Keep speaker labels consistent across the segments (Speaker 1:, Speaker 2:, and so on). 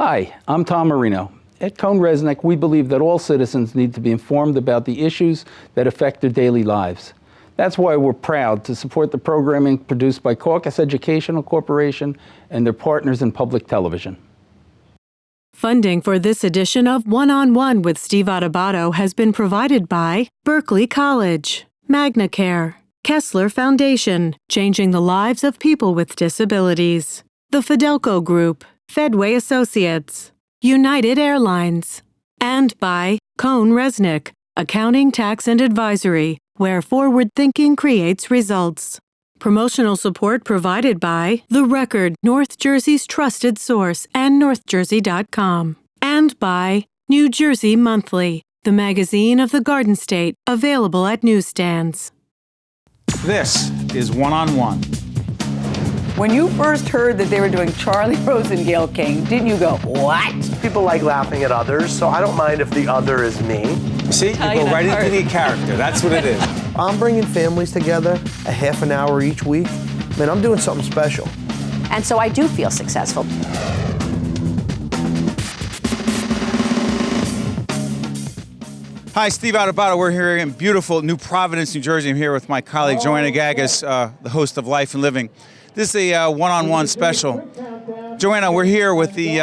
Speaker 1: Hi, I'm Tom Marino. At CohnReznick, we believe that all citizens need to be informed about the issues that affect their daily lives. That's why we're proud to support the programming produced by Caucus Educational Corporation and their partners in public television.
Speaker 2: Funding for this edition of One-on-One with Steve Adubato has been provided by Berkeley College, MagnaCare, Kessler Foundation, changing the lives of people with disabilities, the Fidelco Group, Fedway Associates, United Airlines, and by CohnReznick, Accounting, Tax, and Advisory, where forward thinking creates results. Promotional support provided by The Record, North Jersey's trusted source, and NorthJersey.com. And by New Jersey Monthly, the magazine of the Garden State, available at newsstands.
Speaker 3: This is One-on-One.
Speaker 4: When you first heard that they were doing Charlie Rose and Gayle King, didn't you go, what?
Speaker 5: People like laughing at others, so I don't mind if the other is me.
Speaker 3: See, you go right into the character. That's what it is.
Speaker 5: I'm bringing families together a half an hour each week. Man, I'm doing something special.
Speaker 6: And so I do feel successful.
Speaker 3: Hi, Steve Adubato. We're here in beautiful New Providence, New Jersey. I'm here with my colleague, Joanna Gagas, the host of Life and Living. This is a one-on-one special. Joanna, we're here with the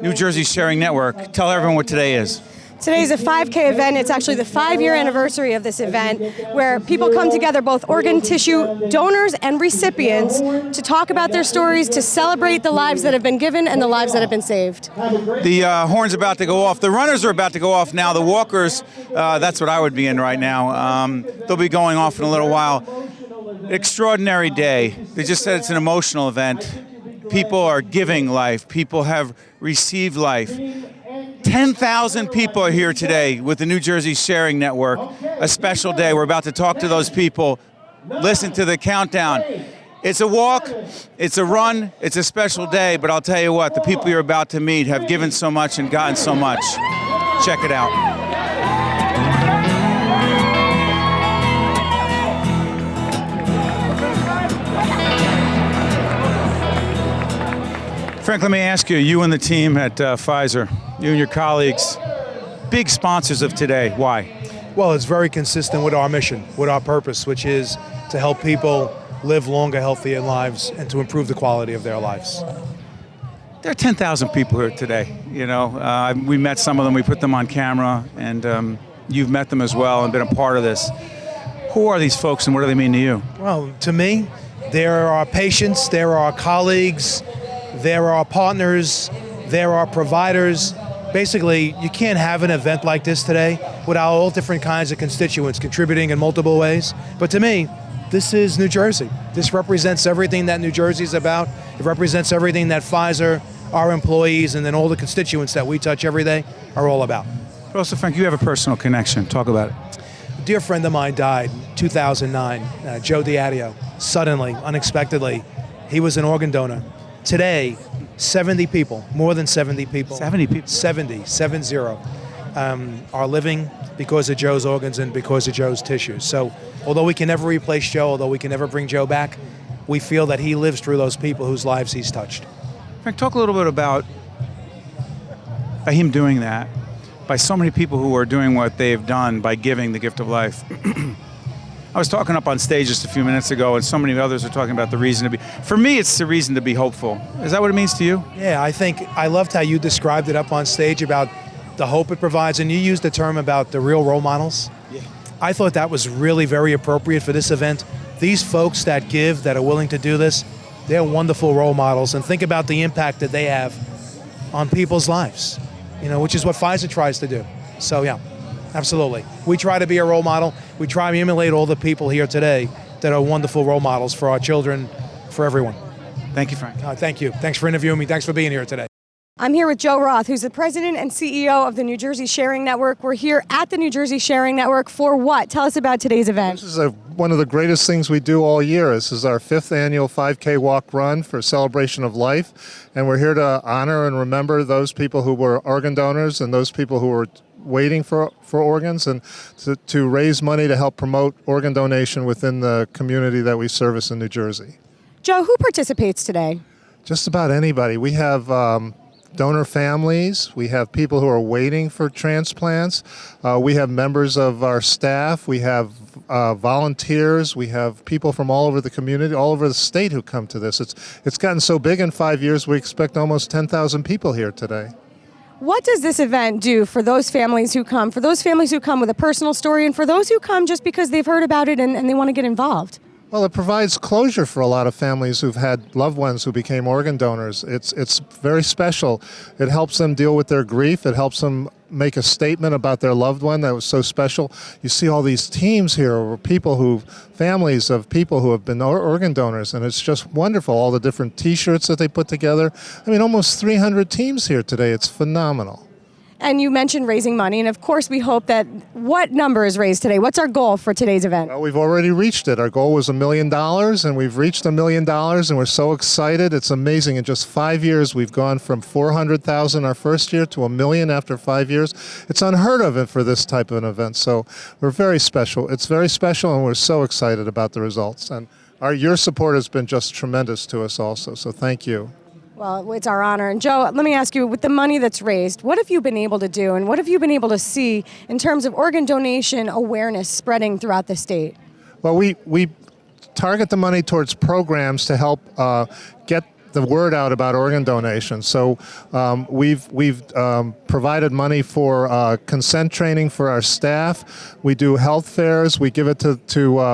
Speaker 3: New Jersey Sharing Network. Tell everyone what today is.
Speaker 7: Today's a 5K event. It's actually the 5-year anniversary of this event where people come together, both organ tissue donors and recipients, to talk about their stories, to celebrate the lives that have been given and the lives that have been saved.
Speaker 3: The horn's about to go off. The runners are about to go off now. The walkers, that's what I would be in right now. They'll be going off in a little while. Extraordinary day. They just said it's an emotional event. People are giving life. People have received life. 10,000 people are here today with the New Jersey Sharing Network. A special day. We're about to talk to those people. Listen to the countdown. It's a walk, it's a run, it's a special day, but I'll tell you what, the people you're about to meet have given so much and gotten so much. Check it out. Frank, let me ask you, you and the team at Pfizer, you and your colleagues, big sponsors of today. Why?
Speaker 8: Well, it's very consistent with our mission, with our purpose, which is to help people live longer, healthier lives and to improve the quality of their lives.
Speaker 3: There are 10,000 people here today. You know, we met some of them, we put them on camera, and you've met them as well and been a part of this. Who are these folks and what do they mean to you?
Speaker 8: Well, to me, they're our patients, they're our colleagues, they're our partners, they're our providers. Basically, you can't have an event like this today without all different kinds of constituents contributing in multiple ways. But to me, this is New Jersey. This represents everything that New Jersey is about. It represents everything that Pfizer, our employees, and then all the constituents that we touch every day are all about.
Speaker 3: But also, Frank, you have a personal connection. Talk about it.
Speaker 8: A dear friend of mine died in 2009, Joe Diadio, suddenly, unexpectedly. He was an organ donor. Today, 70 people, more than 70 people.
Speaker 3: 70 people?
Speaker 8: 70, 7-0, are living because of Joe's organs and because of Joe's tissues. So although we can never replace Joe, although we can never bring Joe back, we feel that he lives through those people whose lives he's touched.
Speaker 3: Frank, talk a little bit about by him doing that, by so many people who are doing what they've done by giving the gift of life. I was talking up on stage just a few minutes ago, and so many others are talking about the reason to be. For me, it's the reason to be hopeful. Is that what it means to you?
Speaker 8: Yeah, I loved how you described it up on stage about the hope it provides, and you used the term about the real role models.
Speaker 3: Yeah.
Speaker 8: I thought that was really very appropriate for this event. These folks that give, that are willing to do this, they're wonderful role models, and think about the impact that they have on people's lives, you know, which is what Pfizer tries to do. So yeah. Absolutely. We try to be a role model. We try to emulate all the people here today that are wonderful role models for our children, for everyone.
Speaker 3: Thank you, Frank.
Speaker 8: Thank you. Thanks for interviewing me. Thanks for being here today.
Speaker 7: I'm here with Joe Roth, who's the president and CEO of the New Jersey Sharing Network. We're here at the New Jersey Sharing Network for what? Tell us about today's event.
Speaker 9: This is one of the greatest things we do all year. This is our 5th annual 5K walk run for celebration of life. And we're here to honor and remember those people who were organ donors and those people who were waiting for organs, and to raise money to help promote organ donation within the community that we service in New Jersey.
Speaker 7: Joe, who participates today?
Speaker 9: Just about anybody. We have donor families. We have people who are waiting for transplants. We have members of our staff. We have volunteers. We have people from all over the community, all over the state who come to this. It's gotten so big in 5 years, we expect almost 10,000 people here today.
Speaker 7: What does this event do for those families who come, with a personal story, and for those who come just because they've heard about it and they want to get involved?
Speaker 9: Well, it provides closure for a lot of families who've had loved ones who became organ donors. It's very special. It helps them deal with their grief. It helps them make a statement about their loved one that was so special. You see all these teams here, or families of people who have been organ donors, and it's just wonderful, all the different T-shirts that they put together. I mean, almost 300 teams here today. It's phenomenal.
Speaker 7: And you mentioned raising money, and of course we hope that, what number is raised today? What's our goal for today's event?
Speaker 9: Well, we've already reached it. Our goal was $1 million, and we've reached $1 million, and we're so excited. It's amazing. In just 5 years, we've gone from $400,000 our first year to $1 million after 5 years. It's unheard of for this type of an event, so we're very special. It's very special, and we're so excited about the results. And your support has been just tremendous to us also, so thank you.
Speaker 7: Well, it's our honor. And Joe, let me ask you, with the money that's raised, what have you been able to do, and what have you been able to see in terms of organ donation awareness spreading throughout the state?
Speaker 9: Well, we target the money towards programs to help get the word out about organ donation. So we've provided money for consent training for our staff. We do health fairs. We give it to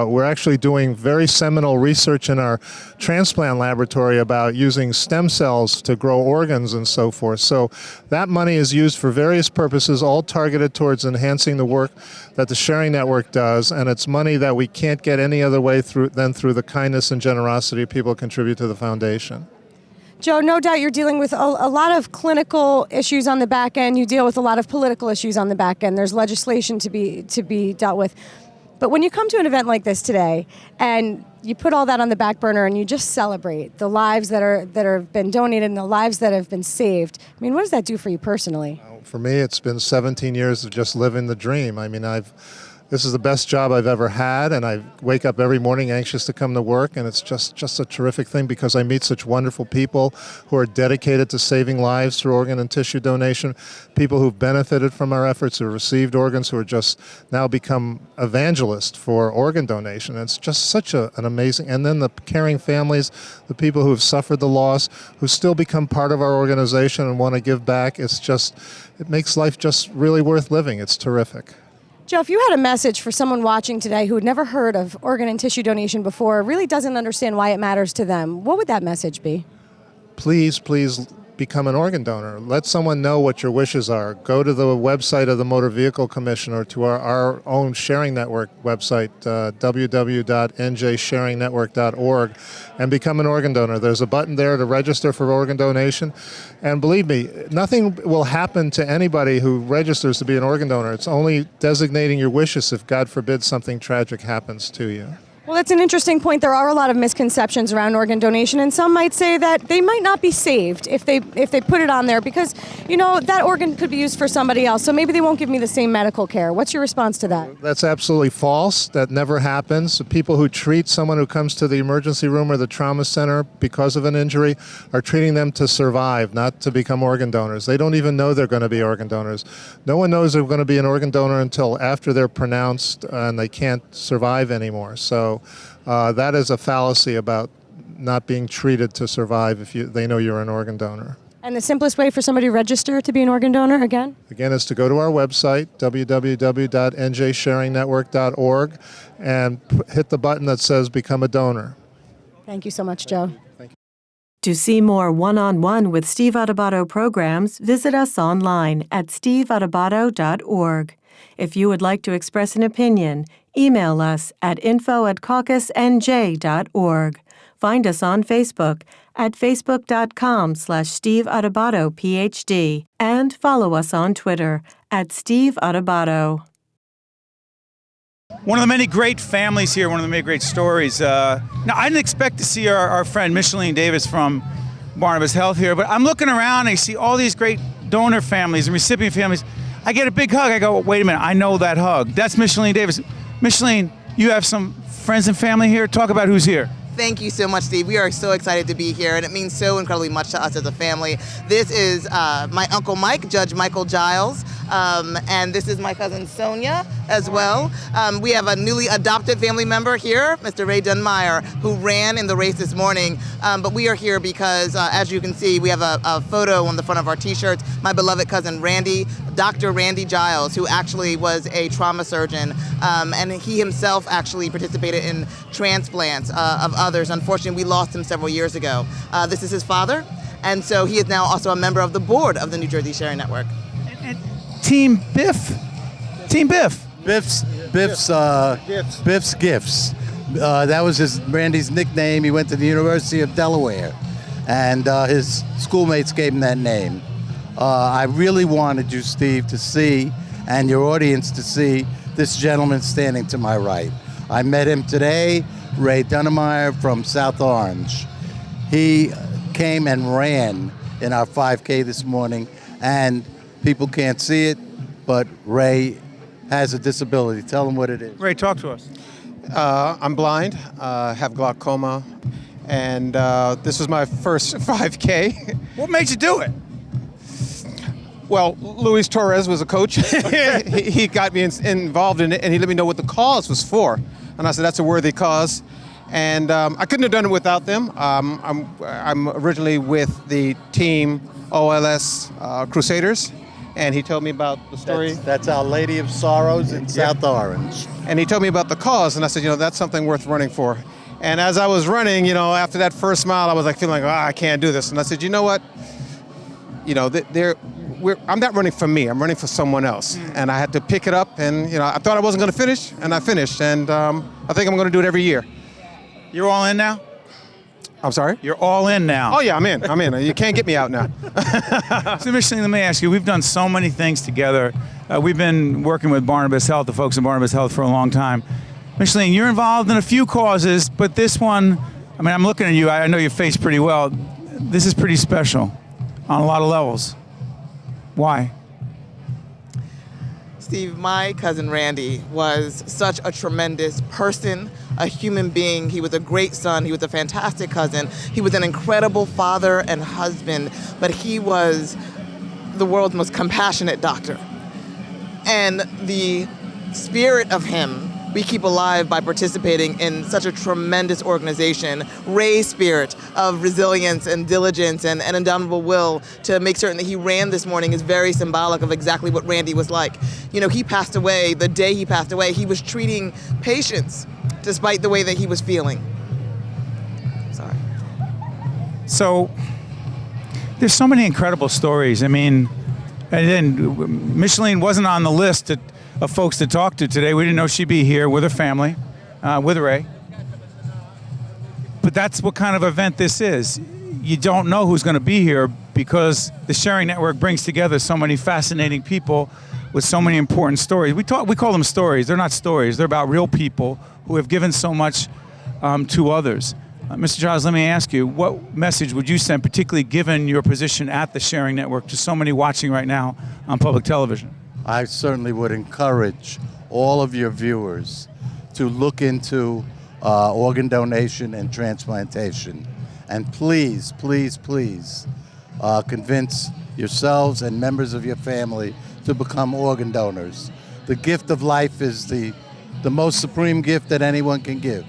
Speaker 9: we're actually doing very seminal research in our transplant laboratory about using stem cells to grow organs and so forth. So that money is used for various purposes, all targeted towards enhancing the work that the Sharing Network does, and it's money that we can't get any other way than through the kindness and generosity of people who contribute to the foundation.
Speaker 7: Joe, no doubt you're dealing with a lot of clinical issues on the back end. You deal with a lot of political issues on the back end. There's legislation to be dealt with. But when you come to an event like this today and you put all that on the back burner and you just celebrate the lives that have been donated and the lives that have been saved, I mean, what does that do for you personally?
Speaker 9: For me, it's been 17 years of just living the dream. I mean, this is the best job I've ever had, and I wake up every morning anxious to come to work, and it's just a terrific thing because I meet such wonderful people who are dedicated to saving lives through organ and tissue donation, people who've benefited from our efforts, who have received organs, who are just now become evangelists for organ donation. It's just such an amazing, and then the caring families, the people who have suffered the loss, who still become part of our organization and want to give back. It makes life just really worth living. It's terrific.
Speaker 7: Joe, if you had a message for someone watching today who had never heard of organ and tissue donation before, really doesn't understand why it matters to them, what would that message be?
Speaker 9: Please become an organ donor. Let someone know what your wishes are. Go to the website of the Motor Vehicle Commission or to our own Sharing Network website, www.njsharingnetwork.org, and become an organ donor. There's a button there to register for organ donation. And believe me, nothing will happen to anybody who registers to be an organ donor. It's only designating your wishes if, God forbid, something tragic happens to you.
Speaker 7: Well, that's an interesting point. There are a lot of misconceptions around organ donation, and some might say that they might not be saved if they put it on there because, that organ could be used for somebody else, so maybe they won't give me the same medical care. What's your response to that?
Speaker 9: That's absolutely false. That never happens. The people who treat someone who comes to the emergency room or the trauma center because of an injury are treating them to survive, not to become organ donors. They don't even know they're going to be organ donors. No one knows they're going to be an organ donor until after they're pronounced and they can't survive anymore. So that is a fallacy about not being treated to survive if they know you're an organ donor.
Speaker 7: And the simplest way for somebody to register to be an organ donor, again?
Speaker 9: Again, is to go to our website, www.njsharingnetwork.org, and hit the button that says Become a Donor.
Speaker 7: Thank you so much, Joe.
Speaker 9: Thank you.
Speaker 2: To see more one-on-one with Steve Adubato programs, visit us online at steveadubato.org. If you would like to express an opinion, email us at info@caucusnj.org. Find us on Facebook at facebook.com/Steve Adubato PhD and follow us on Twitter at Steve Adubato.
Speaker 3: One of the many great families here, one of the many great stories. Now, I didn't expect to see our friend Micheline Davis from Barnabas Health here, but I'm looking around and I see all these great donor families and recipient families. I get a big hug. I go, wait a minute, I know that hug. That's Micheline Davis. Micheline, you have some friends and family here? Talk about who's here.
Speaker 10: Thank you so much, Steve. We are so excited to be here, and it means so incredibly much to us as a family. This is my Uncle Mike, Judge Michael Giles, and this is my cousin Sonia as well. We have a newly adopted family member here, Mr. Ray Dunmeyer, who ran in the race this morning. But we are here because, as you can see, we have a photo on the front of our T-shirts. My beloved cousin Randy, Dr. Randy Giles, who actually was a trauma surgeon, and he himself actually participated in transplants of others. Unfortunately, we lost him several years ago. This is his father, and so he is now also a member of the board of the New Jersey Sharing Network.
Speaker 3: And Team Biff. Team Biff.
Speaker 11: Biff's Gifts. That was Randy's nickname. He went to the University of Delaware, and his schoolmates gave him that name. I really wanted you, Steve, to see, and your audience to see, this gentleman standing to my right. I met him today, Ray Dunmeyer from South Orange. He came and ran in our 5K this morning, and people can't see it, but Ray has a disability. Tell him what it is.
Speaker 3: Ray, talk to us.
Speaker 12: I'm blind, have glaucoma, and this was my first 5K.
Speaker 3: What made you do it?
Speaker 12: Well, Luis Torres was a coach. He got me involved in it, and he let me know what the cause was for. And I said, that's a worthy cause. And I couldn't have done it without them. I'm originally with the team OLS Crusaders, and he told me about the story.
Speaker 11: That's Our Lady of Sorrows in South Orange.
Speaker 12: And he told me about the cause, and I said, that's something worth running for. And as I was running, after that first mile, I was feeling I can't do this. And I said, you know what? I'm not running for me. I'm running for someone else. And I had to pick it up, and I thought I wasn't going to finish, and I finished. And I think I'm going to do it every year.
Speaker 3: You're all in now?
Speaker 12: I'm sorry?
Speaker 3: You're all in now.
Speaker 12: Oh, yeah, I'm in. You can't get me out now.
Speaker 3: So, Micheline, let me ask you, we've done so many things together. We've been working with Barnabas Health, the folks in Barnabas Health, for a long time. Micheline, you're involved in a few causes, but this one, I'm looking at you, I know your face pretty well. This is pretty special on a lot of levels. Why?
Speaker 10: Steve, my cousin Randy was such a tremendous person, a human being. He was a great son. He was a fantastic cousin. He was an incredible father and husband, but he was the world's most compassionate doctor. And the spirit of him we keep alive by participating in such a tremendous organization. Ray's spirit of resilience and diligence and an indomitable will to make certain that he ran this morning is very symbolic of exactly what Randy was like. He passed away, the day he passed away, he was treating patients despite the way that he was feeling. Sorry.
Speaker 3: So, there's so many incredible stories. And then Micheline wasn't on the list of folks to talk to today. We didn't know she'd be here with her family, with Ray. But that's what kind of event this is. You don't know who's going to be here because the Sharing Network brings together so many fascinating people with so many important stories. We call them stories. They're not stories. They're about real people who have given so much to others. Mr. Giles, let me ask you, what message would you send, particularly given your position at the Sharing Network, to so many watching right now on public television?
Speaker 11: I certainly would encourage all of your viewers to look into organ donation and transplantation. And please, please, please convince yourselves and members of your family to become organ donors. The gift of life is the most supreme gift that anyone can give.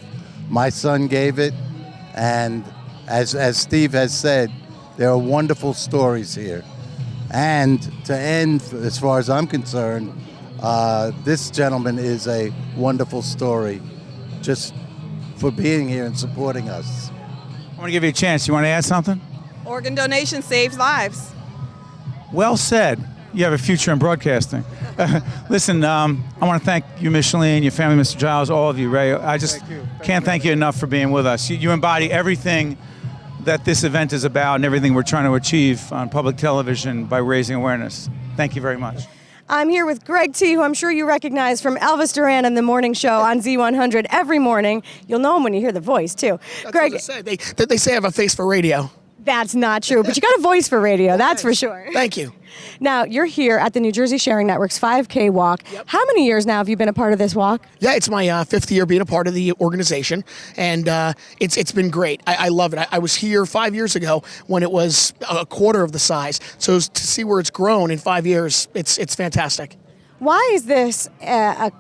Speaker 11: My son gave it, and as Steve has said, there are wonderful stories here. And to end, as far as I'm concerned, this gentleman is a wonderful story just for being here and supporting us.
Speaker 3: I want to give you a chance. You want to add something?
Speaker 13: Organ donation saves lives.
Speaker 3: Well said. You have a future in broadcasting. Listen, I want to thank you, Micheline, your family, Mr. Giles, all of you, Ray. I just can't thank you enough for being with us. You embody everything that this event is about and everything we're trying to achieve on public television by raising awareness. Thank you very much.
Speaker 7: I'm here with Greg T., who I'm sure you recognize from Elvis Duran and the morning show on Z100 every morning. You'll know him when you hear the voice, too.
Speaker 14: That's
Speaker 7: Greg,
Speaker 14: what they say. They say I have a face for radio.
Speaker 7: That's not true, but you got a voice for radio, that's for sure.
Speaker 14: Thank you.
Speaker 7: Now, you're here at the New Jersey Sharing Network's 5K walk. Yep. How many years now have you been a part of this walk?
Speaker 14: Yeah, it's my fifth year being a part of the organization, and it's been great. I love it. I was here 5 years ago when it was a quarter of the size, so to see where it's grown in 5 years, it's fantastic.
Speaker 7: Why is this a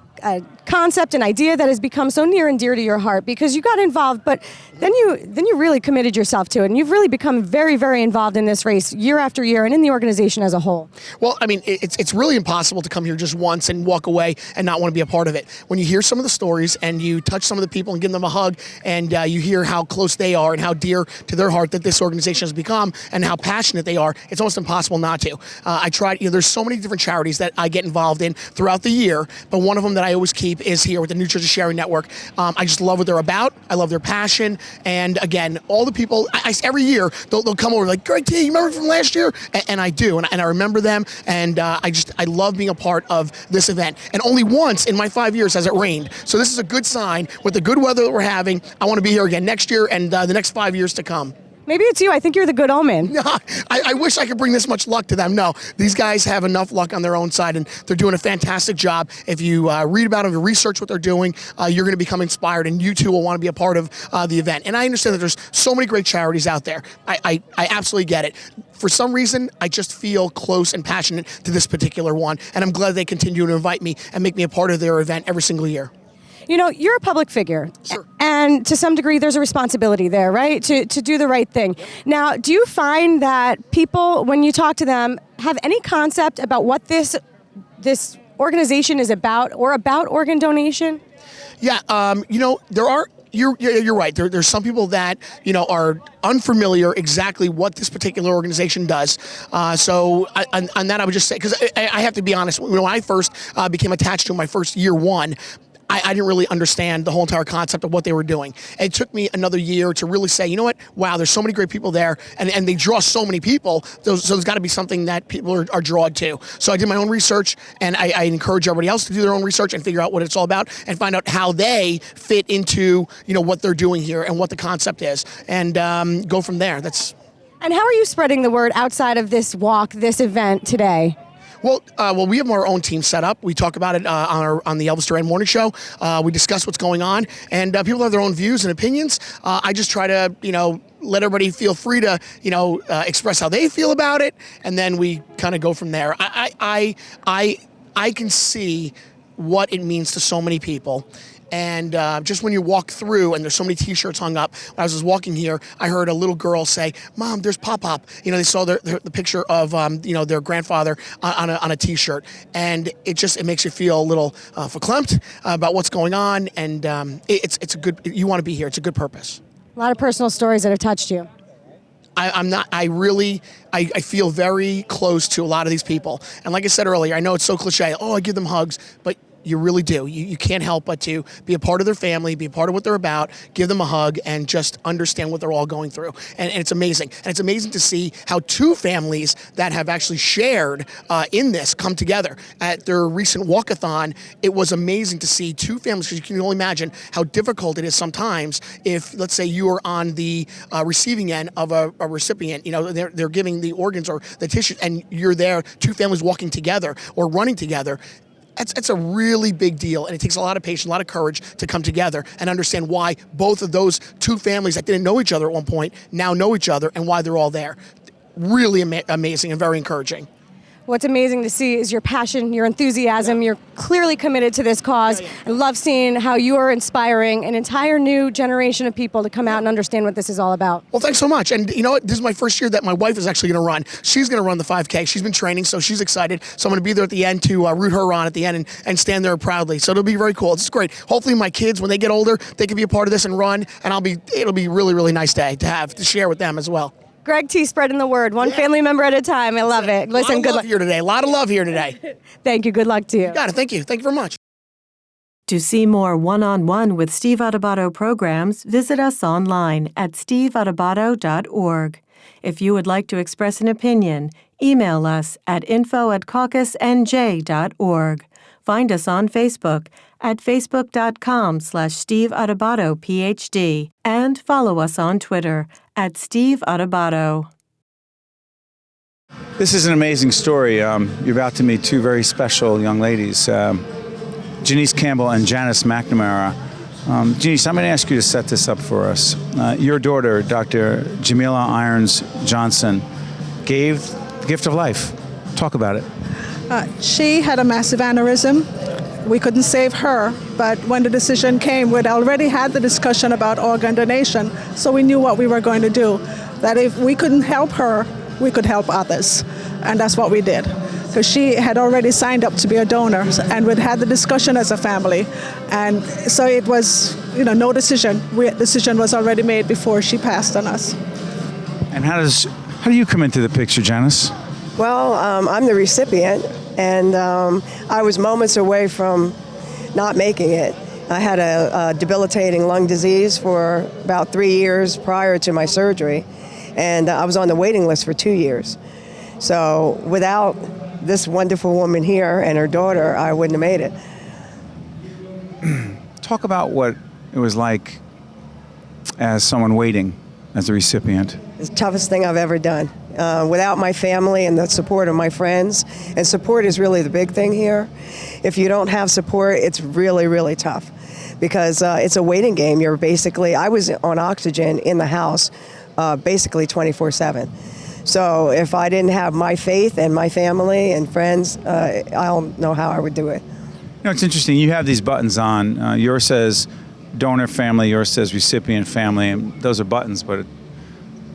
Speaker 7: concept, an idea that has become so near and dear to your heart? Because you got involved, but then you really committed yourself to it, and you've really become very, very involved in this race year after year and in the organization as a whole.
Speaker 14: Well, I mean, it's really impossible to come here just once and walk away and not want to be a part of it. When you hear some of the stories and you touch some of the people and give them a hug, and you hear how close they are and how dear to their heart that this organization has become and how passionate they are, it's almost impossible not to. I tried, there's so many different charities that I get involved in throughout the year, but one of them that I always keep is here with the New Jersey Sharing Network. I just love what they're about. I love their passion. And again, all the people, every year, they'll come over like, Greg T, you remember from last year? And I do, and I remember them, and I love being a part of this event. And only once in my 5 years has it rained. So this is a good sign. With the good weather that we're having, I want to be here again next year and the next 5 years to come.
Speaker 7: Maybe it's you. I think you're the good omen.
Speaker 14: No, I wish I could bring this much luck to them. No, these guys have enough luck on their own side, and they're doing a fantastic job. If you read about them, you research what they're doing, you're going to become inspired, and you too will want to be a part of the event. And I understand that there's so many great charities out there. I absolutely get it. For some reason, I just feel close and passionate to this particular one, and I'm glad they continue to invite me and make me a part of their event every single year.
Speaker 7: You're a public figure,
Speaker 14: sure.
Speaker 7: And to some degree there's a responsibility there, right, to do the right thing. Now, do you find that people, when you talk to them, have any concept about what this organization is about or about organ donation?
Speaker 14: Yeah, there are. You're right. There's some people that are unfamiliar exactly what this particular organization does. So on that, I would just say, because I have to be honest. When I first became attached to my first year one, I didn't really understand the whole entire concept of what they were doing. It took me another year to really say, you know what, wow, there's so many great people there, and they draw so many people, so there's got to be something that people are drawn to. So I did my own research, and I encourage everybody else to do their own research and figure out what it's all about and find out how they fit into what they're doing here and what the concept is, and go from there.
Speaker 7: And how are you spreading the word outside of this walk, this event today?
Speaker 14: Well, we have our own team set up. We talk about it on the Elvis Duran Morning Show. We discuss what's going on, and people have their own views and opinions. I just try to, let everybody feel free to, express how they feel about it, and then we kind of go from there. I can see what it means to so many people. And just when you walk through and there's so many T-shirts hung up, when I was just walking here, I heard a little girl say, "Mom, there's Pop-Pop." They saw the picture of their grandfather on a T-shirt, and it makes you feel a little verklempt about what's going on, and it's a good. You want to be here. It's a good purpose.
Speaker 7: A lot of personal stories that have touched you.
Speaker 14: I feel very close to a lot of these people, and like I said earlier, I know it's so cliche. Oh, I give them hugs, but you really do. You can't help but to be a part of their family, be a part of what they're about, give them a hug, and just understand what they're all going through. And it's amazing. And it's amazing to see how two families that have actually shared in this come together. At their recent walkathon, it was amazing to see two families, because you can only imagine how difficult it is sometimes if, let's say, you are on the receiving end of a recipient. They're giving the organs or the tissue, and you're there, two families walking together or running together. It's a really big deal, and it takes a lot of patience, a lot of courage to come together and understand why both of those two families that didn't know each other at one point now know each other and why they're all there. Really amazing and very encouraging.
Speaker 7: What's amazing to see is your passion, your enthusiasm. You're clearly committed to this cause. I love seeing how you are inspiring an entire new generation of people to come out and understand what this is all about.
Speaker 14: Well, thanks so much. And you know what? This is my first year that my wife is actually going to run. She's going to run the 5K. She's been training, so she's excited. So I'm going to be there at the end to root her on at the end and stand there proudly. So it'll be very cool. It's great. Hopefully my kids, when they get older, they can be a part of this and run. And it'll be a really, really nice day to share with them as well.
Speaker 7: Greg T. spreading the word, one family member at a time. I love it. Listen, good luck
Speaker 14: here today. A lot of love here today.
Speaker 7: Thank you. Good luck to you.
Speaker 14: You got it. Thank you. Thank you very much.
Speaker 2: To see more one-on-one with Steve Adubato programs, visit us online at steveadubato.org. If you would like to express an opinion, email us at info@caucusnj.org. Find us on Facebook at facebook.com/Steve Adubato, PhD, and follow us on Twitter at Steve Adubato.
Speaker 3: This is an amazing story. You're about to meet two very special young ladies, Janice Campbell and Janice McNamara. Janice, I'm going to ask you to set this up for us. Your daughter, Dr. Jamila Irons Johnson, gave the gift of life. Talk about it.
Speaker 15: She had a massive aneurysm. We couldn't save her, but when the decision came, we'd already had the discussion about organ donation, so we knew what we were going to do. That if we couldn't help her, we could help others, and that's what we did. Because she had already signed up to be a donor, and we'd had the discussion as a family, and so it was, no decision. Decision was already made before she passed on us.
Speaker 3: And how do you come into the picture, Janice?
Speaker 16: Well, I'm the recipient, and I was moments away from not making it. I had a debilitating lung disease for about 3 years prior to my surgery, and I was on the waiting list for 2 years. So without this wonderful woman here and her daughter, I wouldn't have made it.
Speaker 3: Talk about what it was like as someone waiting as a recipient.
Speaker 16: It's the toughest thing I've ever done. Without my family and the support of my friends, and support is really the big thing here. If you don't have support, it's really, really tough because it's a waiting game. I was on oxygen in the house basically 24/7. So if I didn't have my faith and my family and friends, I don't know how I would do it.
Speaker 3: It's interesting. You have these buttons on. Yours says donor family, yours says recipient family, and those are buttons, but it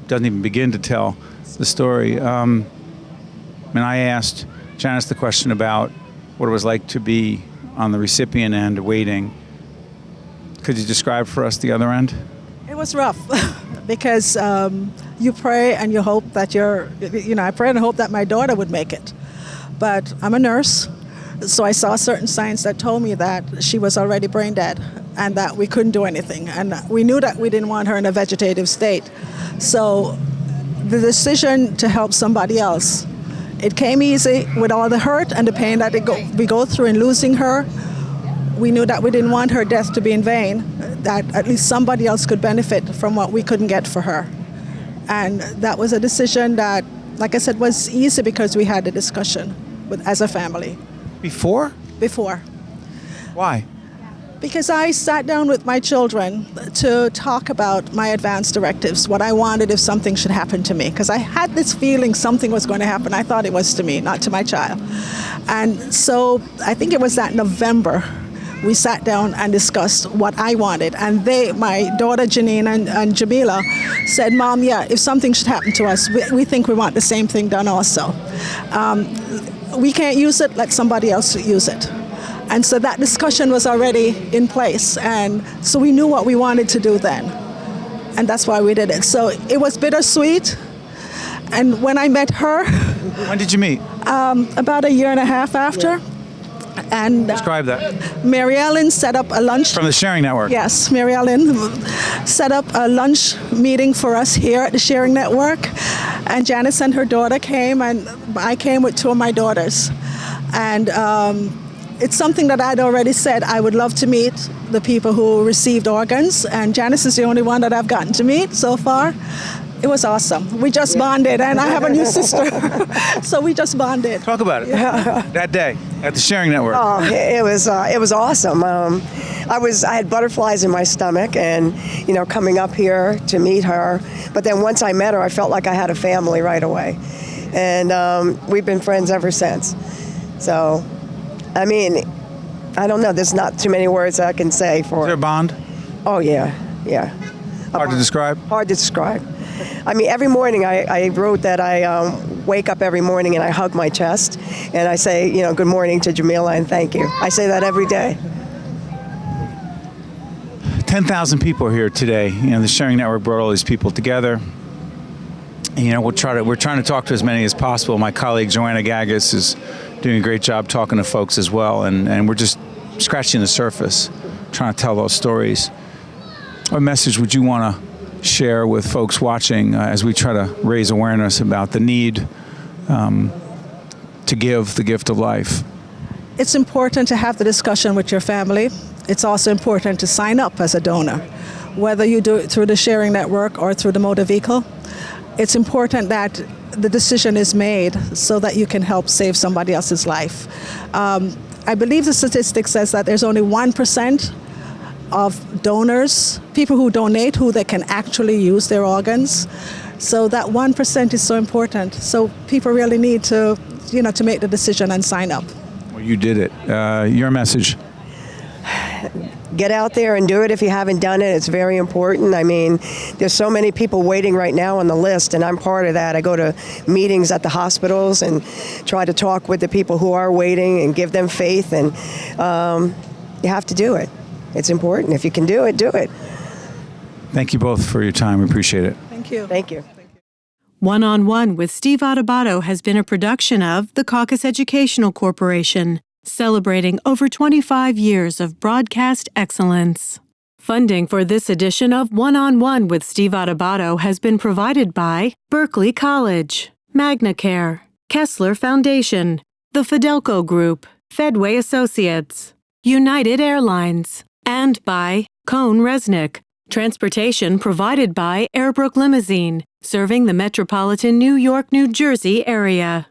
Speaker 3: doesn't even begin to tell the story. I asked Janice the question about what it was like to be on the recipient end waiting. Could you describe for us the other end?
Speaker 15: It was rough because you pray and you hope that I pray and hope that my daughter would make it. But I'm a nurse, so I saw certain signs that told me that she was already brain dead and that we couldn't do anything. And we knew that we didn't want her in a vegetative state. So the decision to help somebody else, it came easy with all the hurt and the pain that we go through in losing her. We knew that we didn't want her death to be in vain, that at least somebody else could benefit from what we couldn't get for her. And that was a decision that, like I said, was easy because we had the discussion as a family.
Speaker 3: Before?
Speaker 15: Before.
Speaker 3: Why?
Speaker 15: Because I sat down with my children to talk about my advance directives, what I wanted if something should happen to me. Because I had this feeling something was going to happen. I thought it was to me, not to my child. And so I think it was that November we sat down and discussed what I wanted. And my daughter Janine and Jamila said, Mom, yeah, if something should happen to us, we think we want the same thing done also. We can't use it, let somebody else use it. And so that discussion was already in place. And so we knew what we wanted to do then. And that's why we did it. So it was bittersweet. And when I met her...
Speaker 3: When did you meet?
Speaker 15: About a year and a half after. And
Speaker 3: describe that.
Speaker 15: Mary Ellen set up a lunch.
Speaker 3: From the Sharing Network.
Speaker 15: Yes, Mary Ellen set up a lunch meeting for us here at the Sharing Network. And Janice and her daughter came, and I came with two of my daughters. And it's something that I'd already said I would love to meet the people who received organs. And Janice is the only one that I've gotten to meet so far. It was awesome. We just bonded, and I have a new sister, so we just bonded.
Speaker 3: Talk about it. That day at the Sharing Network.
Speaker 16: Oh, it was awesome. I had butterflies in my stomach, and coming up here to meet her. But then once I met her, I felt like I had a family right away, and we've been friends ever since. So, I mean, I don't know. There's not too many words I can say for.
Speaker 3: Is there a bond?
Speaker 16: Oh yeah.
Speaker 3: Hard to describe.
Speaker 16: Hard to describe. I mean, every morning I wrote that I wake up every morning and I hug my chest and I say, good morning to Jamila and thank you. I say that every day.
Speaker 3: 10,000 people are here today. The Sharing Network brought all these people together. We're trying to talk to as many as possible. My colleague Joanna Gagas is doing a great job talking to folks as well, and we're just scratching the surface, trying to tell those stories. What message would you want to share with folks watching as we try to raise awareness about the need to give the gift of life?
Speaker 15: It's important to have the discussion with your family. It's also important to sign up as a donor, whether you do it through the sharing network or through the motor vehicle. It's important that the decision is made so that you can help save somebody else's life. I believe the statistic says that there's only 1% of donors, people who donate, who they can actually use their organs. So that 1% is so important. So people really need to, to make the decision and sign up.
Speaker 3: Well, you did it. Your message.
Speaker 16: Get out there and do it if you haven't done it. It's very important. I mean, there's so many people waiting right now on the list, and I'm part of that. I go to meetings at the hospitals and try to talk with the people who are waiting and give them faith, and you have to do it. It's important. If you can do it, do it.
Speaker 3: Thank you both for your time. We appreciate it.
Speaker 15: Thank you.
Speaker 16: Thank you.
Speaker 2: One-on-One with Steve Adubato has been a production of the Caucus Educational Corporation, celebrating over 25 years of broadcast excellence. Funding for this edition of One-on-One with Steve Adubato has been provided by Berkeley College, MagnaCare, Kessler Foundation, the Fidelco Group, Fedway Associates, United Airlines, and by Cone Resnick. Transportation provided by Airbrook Limousine, serving the metropolitan New York, New Jersey area.